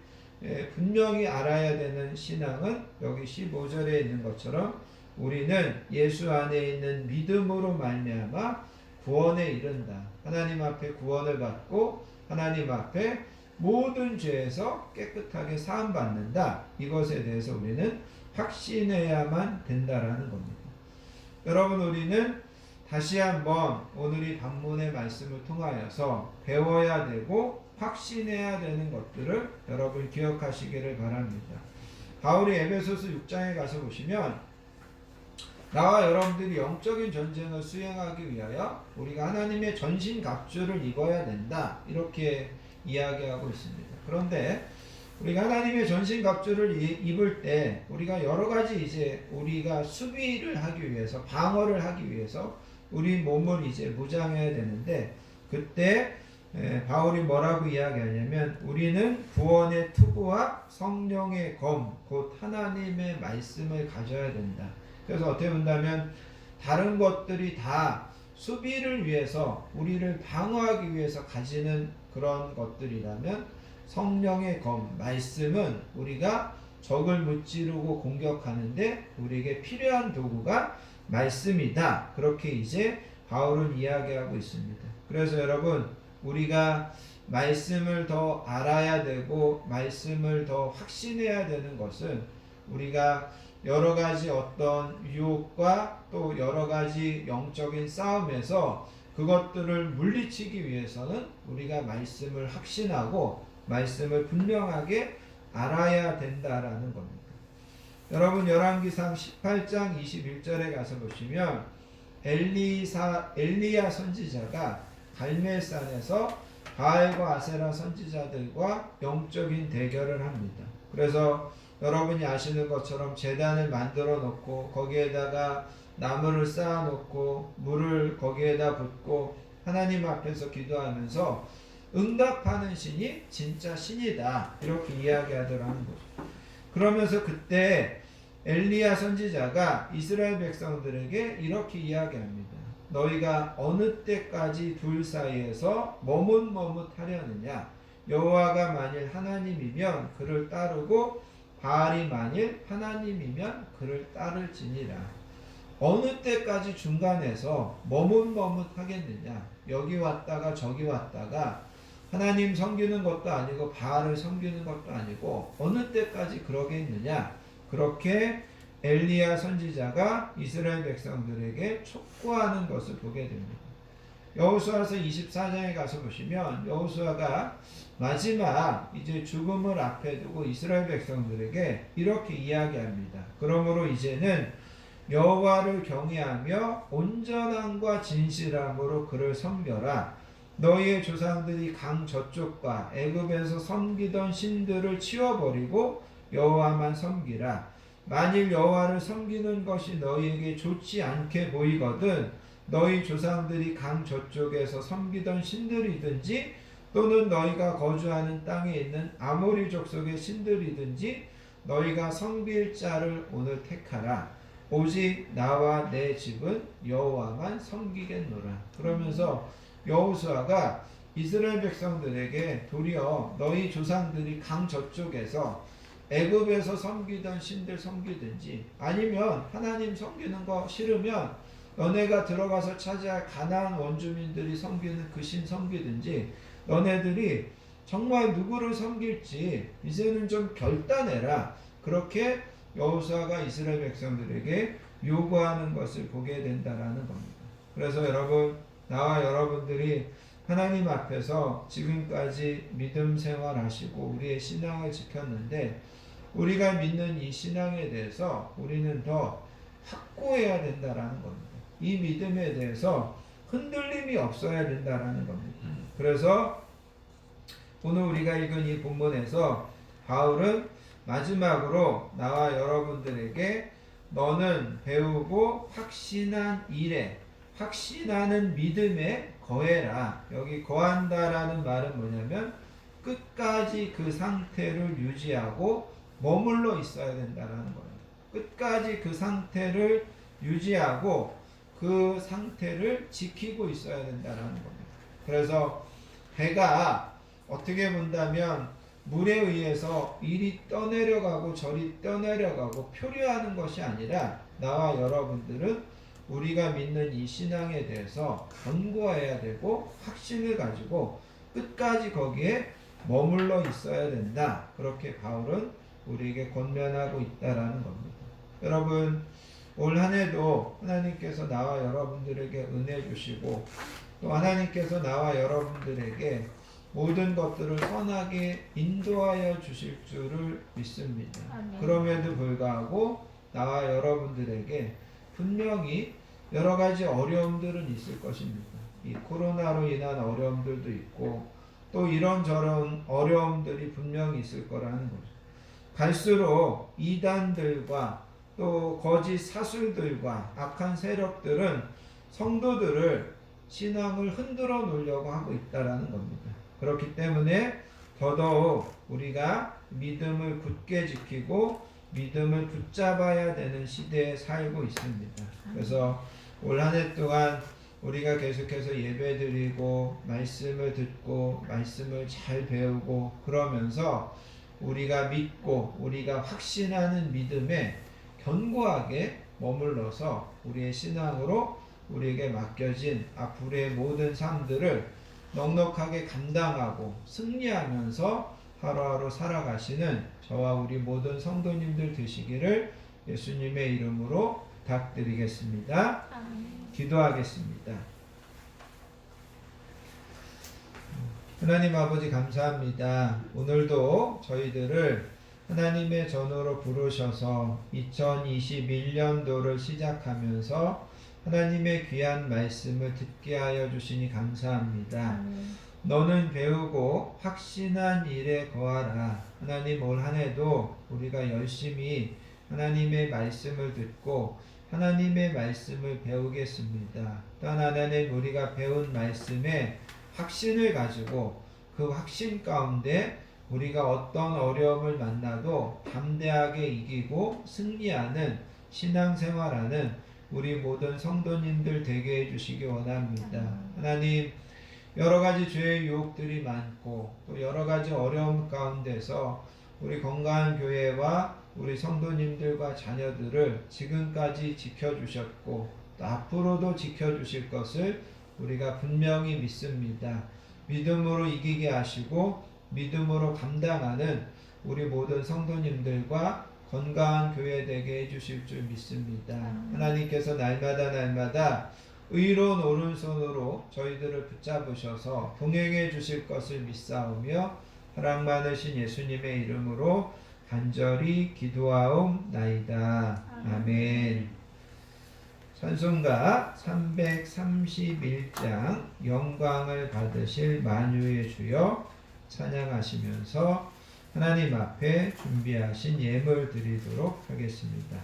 분명히 알아야 되는 신앙은 여기 15절에 있는 것처럼 우리는 예수 안에 있는 믿음으로 말미암아 구원에 이른다. 하나님 앞에 구원을 받고 하나님 앞에 모든 죄에서 깨끗하게 사함받는다. 이것에 대해서 우리는 확신해야만 된다라는 겁니다. 여러분 우리는 다시 한번 오늘 이 본문의 말씀을 통하여서 배워야 되고 확신해야 되는 것들을 여러분 기억하시기를 바랍니다. 바울이 에베소서 6장에 가서 보시면 나와 여러분들이 영적인 전쟁을 수행하기 위하여 우리가 하나님의 전신갑주를 입어야 된다. 이렇게 이야기하고 있습니다. 그런데 우리가 하나님의 전신갑주를 입을 때 우리가 여러 가지 이제 우리가 수비를 하기 위해서 방어를 하기 위해서 우리 몸을 이제 무장해야 되는데 그때 바울이 뭐라고 이야기하냐면 우리는 구원의 투구와 성령의 검, 곧 하나님의 말씀을 가져야 된다. 그래서 어떻게 본다면 다른 것들이 다 수비를 위해서 우리를 방어하기 위해서 가지는 그런 것들이라면 성령의 검, 말씀은 우리가 적을 무찌르고 공격하는데 우리에게 필요한 도구가 말씀이다. 그렇게 이제 바울은 이야기하고 있습니다. 그래서 여러분 우리가 말씀을 더 알아야 되고 말씀을 더 확신해야 되는 것은 우리가 여러 가지 어떤 유혹과 또 여러 가지 영적인 싸움에서 그것들을 물리치기 위해서는 우리가 말씀을 확신하고 말씀을 분명하게 알아야 된다라는 겁니다. 여러분 열왕기상 18장 21절에 가서 보시면 엘리야 선지자가 갈멜산에서 바알과 아세라 선지자들과 영적인 대결을 합니다. 그래서 여러분이 아시는 것처럼 제단을 만들어 놓고 거기에다가 나무를 쌓아 놓고 물을 거기에다 붓고 하나님 앞에서 기도하면서 응답하는 신이 진짜 신이다. 이렇게 이야기하더라는 거죠. 그러면서 그때 엘리야 선지자가 이스라엘 백성들에게 이렇게 이야기합니다. 너희가 어느 때까지 둘 사이에서 머뭇머뭇하려느냐? 여호와가 만일 하나님이면 그를 따르고 바알이 만일 하나님이면 그를 따를지니라. 어느 때까지 중간에서 머뭇머뭇하겠느냐? 여기 왔다가 저기 왔다가 하나님 섬기는 것도 아니고 바알을 섬기는 것도 아니고 어느 때까지 그러겠느냐? 그렇게 엘리야 선지자가 이스라엘 백성들에게 촉구하는 것을 보게 됩니다. 여호수아서 24장에 가서 보시면 여호수아가 마지막 이제 죽음을 앞에 두고 이스라엘 백성들에게 이렇게 이야기합니다. 그러므로 이제는 여호와를 경외하며 온전함과 진실함으로 그를 섬겨라. 너희의 조상들이 강 저쪽과 애굽에서 섬기던 신들을 치워버리고 여호와만 섬기라. 만일 여호와를 섬기는 것이 너희에게 좋지 않게 보이거든 너희 조상들이 강 저쪽에서 섬기던 신들이든지 또는 너희가 거주하는 땅에 있는 아모리 족속의 신들이든지 너희가 섬길 자를 오늘 택하라. 오직 나와 내 집은 여호와만 섬기겠노라. 그러면서 여호수아가 이스라엘 백성들에게 도리어 너희 조상들이 강 저쪽에서 애굽에서 섬기던 신들 섬기든지 아니면 하나님 섬기는 거 싫으면 너네가 들어가서 차지할 가나안 원주민들이 섬기는 그 신 섬기든지 너네들이 정말 누구를 섬길지 이제는 좀 결단해라. 그렇게 여호수아가 이스라엘 백성들에게 요구하는 것을 보게 된다라는 겁니다. 그래서 여러분 나와 여러분들이 하나님 앞에서 지금까지 믿음 생활하시고 우리의 신앙을 지켰는데 우리가 믿는 이 신앙에 대해서 우리는 더 확고해야 된다라는 겁니다. 이 믿음에 대해서 흔들림이 없어야 된다라는 겁니다. 그래서 오늘 우리가 읽은 이 본문에서 바울은 마지막으로 나와 여러분들에게 너는 배우고 확신한 일에 확신하는 믿음에 거해라. 여기 거한다라는 말은 뭐냐면 끝까지 그 상태를 유지하고 머물러 있어야 된다라는 거예요. 끝까지 그 상태를 유지하고 그 상태를 지키고 있어야 된다라는 겁니다. 그래서 배가 어떻게 본다면 물에 의해서 이리 떠내려가고 저리 떠내려가고 표류하는 것이 아니라 나와 여러분들은 우리가 믿는 이 신앙에 대해서 견고해야 되고 확신을 가지고 끝까지 거기에 머물러 있어야 된다. 그렇게 바울은 우리에게 권면하고 있다라는 겁니다. 여러분 올 한 해도 하나님께서 나와 여러분들에게 은혜 주시고 또 하나님께서 나와 여러분들에게 모든 것들을 선하게 인도하여 주실 줄을 믿습니다. 아멘. 그럼에도 불구하고 나와 여러분들에게 분명히 여러 가지 어려움들은 있을 것입니다. 이 코로나로 인한 어려움들도 있고 또 이런저런 어려움들이 분명히 있을 거라는 거죠. 갈수록 이단들과 또 거짓 사술들과 악한 세력들은 성도들을 신앙을 흔들어 놓으려고 하고 있다라는 겁니다. 그렇기 때문에 더더욱 우리가 믿음을 굳게 지키고 믿음을 붙잡아야 되는 시대에 살고 있습니다. 그래서 올 한 해 동안 우리가 계속해서 예배드리고 말씀을 듣고 말씀을 잘 배우고 그러면서 우리가 믿고 우리가 확신하는 믿음에 견고하게 머물러서 우리의 신앙으로 우리에게 맡겨진 앞으로의 모든 삶들을 넉넉하게 감당하고 승리하면서 하루하루 살아가시는 저와 우리 모든 성도님들 되시기를 예수님의 이름으로 부탁드리겠습니다. 기도하겠습니다. 하나님 아버지 감사합니다. 오늘도 저희들을 하나님의 전으로 부르셔서 2021년도를 시작하면서 하나님의 귀한 말씀을 듣게 하여 주시니 감사합니다. 너는 배우고 확신한 일에 거하라. 하나님 올 한 해도 우리가 열심히 하나님의 말씀을 듣고 하나님의 말씀을 배우겠습니다. 또한 하나님 우리가 배운 말씀에 확신을 가지고 그 확신 가운데 우리가 어떤 어려움을 만나도 담대하게 이기고 승리하는 신앙생활하는 우리 모든 성도님들 되게 해주시기 원합니다. 하나님 여러 가지 죄의 유혹들이 많고 또 여러 가지 어려움 가운데서 우리 건강한 교회와 우리 성도님들과 자녀들을 지금까지 지켜주셨고 또 앞으로도 지켜주실 것을 우리가 분명히 믿습니다. 믿음으로 이기게 하시고 믿음으로 감당하는 우리 모든 성도님들과 건강한 교회 되게 해주실 줄 믿습니다. 하나님께서 날마다 의로운 오른손으로 저희들을 붙잡으셔서 동행해 주실 것을 믿사오며 사랑 많으신 예수님의 이름으로 간절히 기도하옵나이다. 아멘. 찬송가 331장 영광을 받으실 만유의 주여 찬양하시면서 하나님 앞에 준비하신 예물 드리도록 하겠습니다.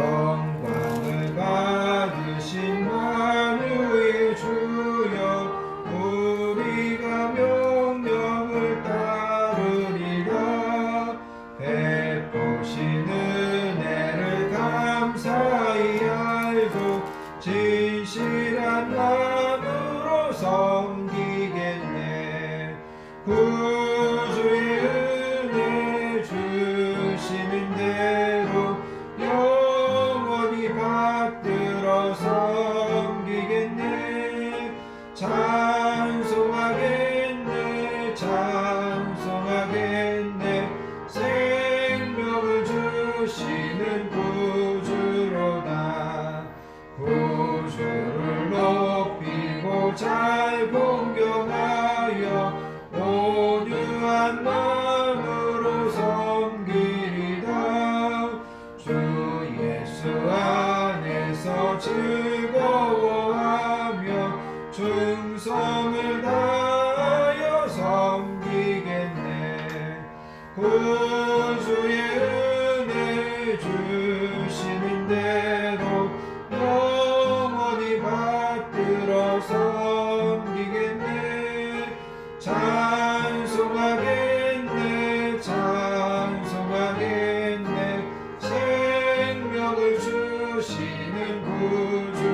영광을 받으신 만유의 주여 우리가 명령을 따르리라. 베푸신 은혜를 감사히 알고 진실한 마음으로 섬기겠네. 구주의 은혜 주시는 대로 영원히 받들어 섬기겠네. 찬송하겠네 찬송하겠네. 생명을 주시는 구주로다. 구주를 높이고 잘 공경하여 온유한 마음으로 섬기리다. 주 예수 안에서 즐거워하며 충성을 다하여 섬기겠네. 구주의 은혜 주시는 대로 영원히 받들어 섬기겠네. 찬송하겠네 찬송하겠네. 생명을 주시는 구주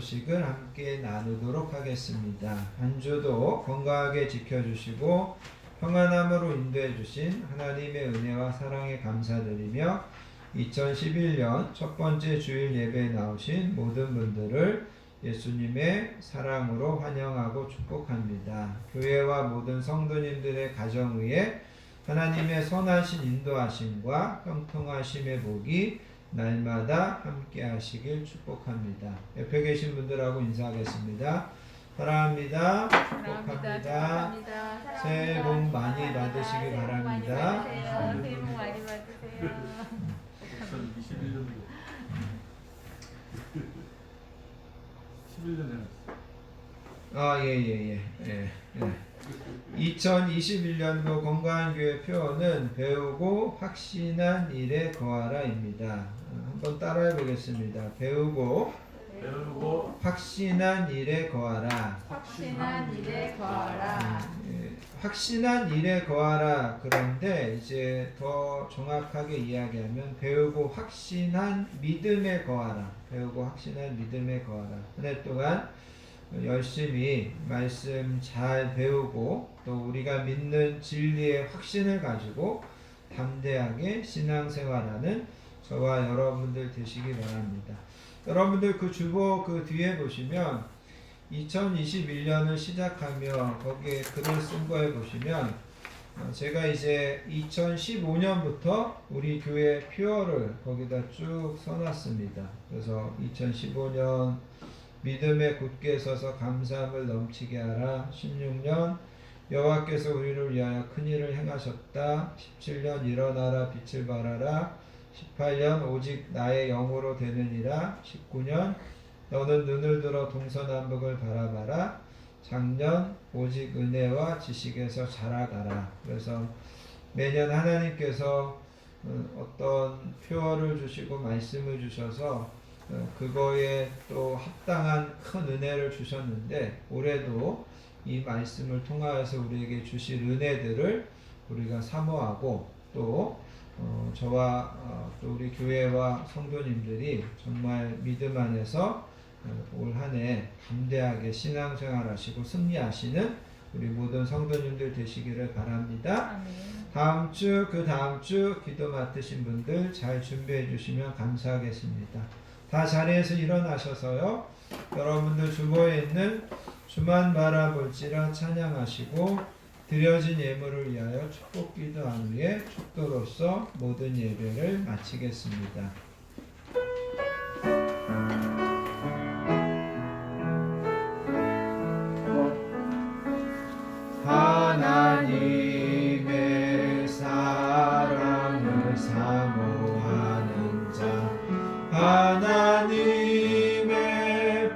소식을 함께 나누도록 하겠습니다. 한 주도 건강하게 지켜주시고 평안함으로 인도해 주신 하나님의 은혜와 사랑에 감사드리며 2011년 첫 번째 주일 예배에 나오신 모든 분들을 예수님의 사랑으로 환영하고 축복합니다. 교회와 모든 성도님들의 가정 위에 하나님의 선하신 인도하심과 형통하심의 복이 날마다 함께 하시길 축복합니다. 옆에 계신 분들하고 인사하겠습니다. 사랑합니다. 축복합니다. 새해 복 많이 받으시기 바랍니다. 새해 복 많이 받으세요. 2021년도 11년 해놨어. 예. 2021년도 건강한 교회 표어는 배우고 확신한 일에 거하라입니다. 한번 따라해 보겠습니다. 배우고 확신한 일에 거하라. 확신한 일에 거하라. 확신한 일에 거하라. 그런데 이제 더 정확하게 이야기하면 배우고 확신한 믿음에 거하라. 배우고 확신한 믿음에 거하라. 한 해 동안 열심히 말씀 잘 배우고 또 우리가 믿는 진리의 확신을 가지고 담대하게 신앙생활하는 저와 여러분들 되시기 바랍니다. 여러분들 그 주보 그 뒤에 보시면 2021년을 시작하며 거기에 글을 쓴 거에 보시면 제가 이제 2015년부터 우리 교회 표어를 거기다 쭉 써놨습니다. 그래서 2015년 믿음에 굳게 서서 감사함을 넘치게 하라. 16년 여호와께서 우리를 위하여 큰 일을 행하셨다. 17년 일어나라 빛을 발하라. 18년 오직 나의 영으로 되느니라. 19년 너는 눈을 들어 동서남북을 바라봐라. 작년 오직 은혜와 지식에서 자라가라. 그래서 매년 하나님께서 어떤 표어를 주시고 말씀을 주셔서 그거에 또 합당한 큰 은혜를 주셨는데 올해도 이 말씀을 통하여서 우리에게 주실 은혜들을 우리가 사모하고 또 저와 또 우리 교회와 성도님들이 정말 믿음 안에서 올 한 해 담대하게 신앙생활하시고 승리하시는 우리 모든 성도님들 되시기를 바랍니다. 다음 주 그 다음 주 기도 맡으신 분들 잘 준비해 주시면 감사하겠습니다. 다 자리에서 일어나셔서요. 여러분들 주보에 있는 주만 바라볼지라 찬양하시고 드려진 예물을 위하여 축복 기도한 후에 축도로서 모든 예배를 마치겠습니다. 하나님의 사랑을 사모하는 자 하나님의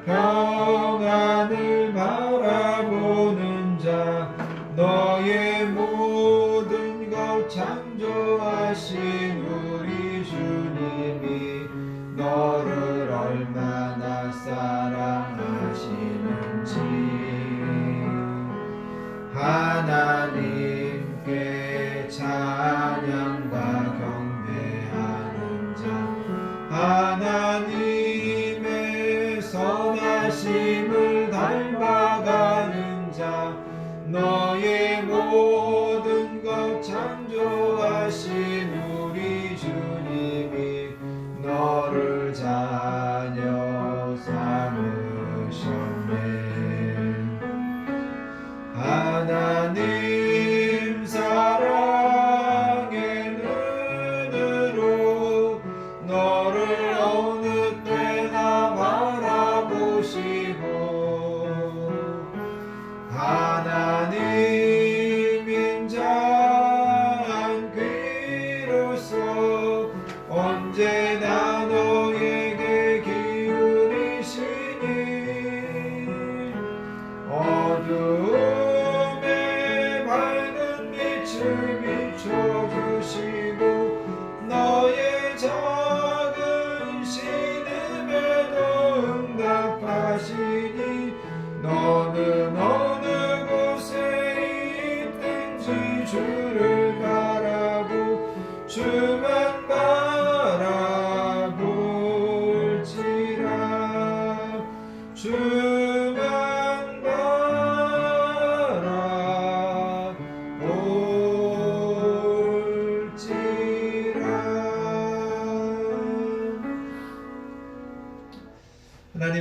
평안을 바라보는 자 너의 모든 것 창조하신 우리 주님이 너를 얼마나 사랑하시는지 하나님께 찬양과 경배하는 자 하나님의 선하심을 닮아가는 자 너의 모든 것 창조하신 우리 주님이 너를 자녀 삼으셨네. 하나님 사랑의 눈으로 너를 어느 때나 바라보시고 하나님 인자한 귀로서 언제나 너에게 기울이시니 어둠에 밝은 빛을 비춰주시고 너의 작은 신음에도 응답하시니 너는 어느 곳에 있든지 주를 바라고 주만 바라볼지라 주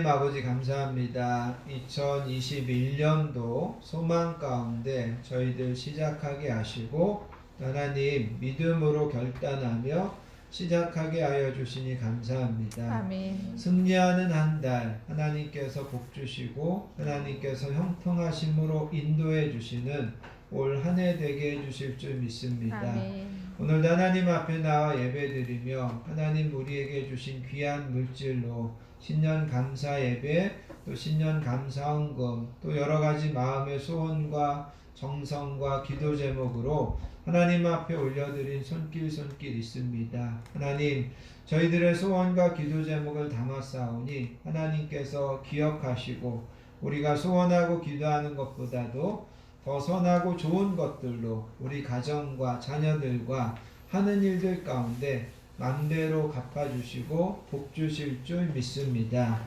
하나님 아버지 감사합니다. 2021년도 소망 가운데 저희들 시작하게 하시고 하나님 믿음으로 결단하며 시작하게 하여 주시니 감사합니다. 아멘. 승리하는 한 달 하나님께서 복 주시고 하나님께서 형통하심으로 인도해 주시는 올 한 해 되게 해 주실 줄 믿습니다. 아멘. 오늘도 하나님 앞에 나와 예배드리며 하나님 우리에게 주신 귀한 물질로 신년 감사 예배 또 신년 감사 헌금 또 여러 가지 마음의 소원과 정성과 기도 제목으로 하나님 앞에 올려드린 손길 있습니다. 하나님 저희들의 소원과 기도 제목을 담았사오니 하나님께서 기억하시고 우리가 소원하고 기도하는 것보다도 더 선하고 좋은 것들로 우리 가정과 자녀들과 하는 일들 가운데 맘대로 갚아주시고 복 주실 줄 믿습니다.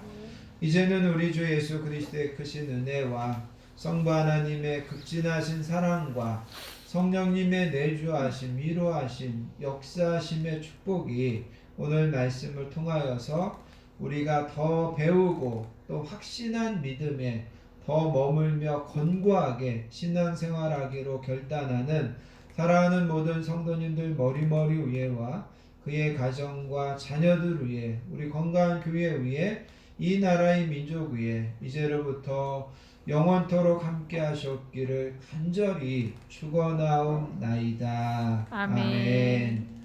이제는 우리 주 예수 그리스도의 크신 은혜와 성부 하나님의 극진하신 사랑과 성령님의 내주하심, 위로하심, 역사하심의 축복이 오늘 말씀을 통하여서 우리가 더 배우고 또 확신한 믿음에 더 머물며 건고하게 신앙생활하기로 결단하는 사랑하는 모든 성도님들 머리머리 위에와 그의 가정과 자녀들 위에 우리 건강한 교회 위에 이 나라의 민족 위에 이제로부터 영원토록 함께 하셨기를 간절히 축원하옵나이다. 아멘. 아멘.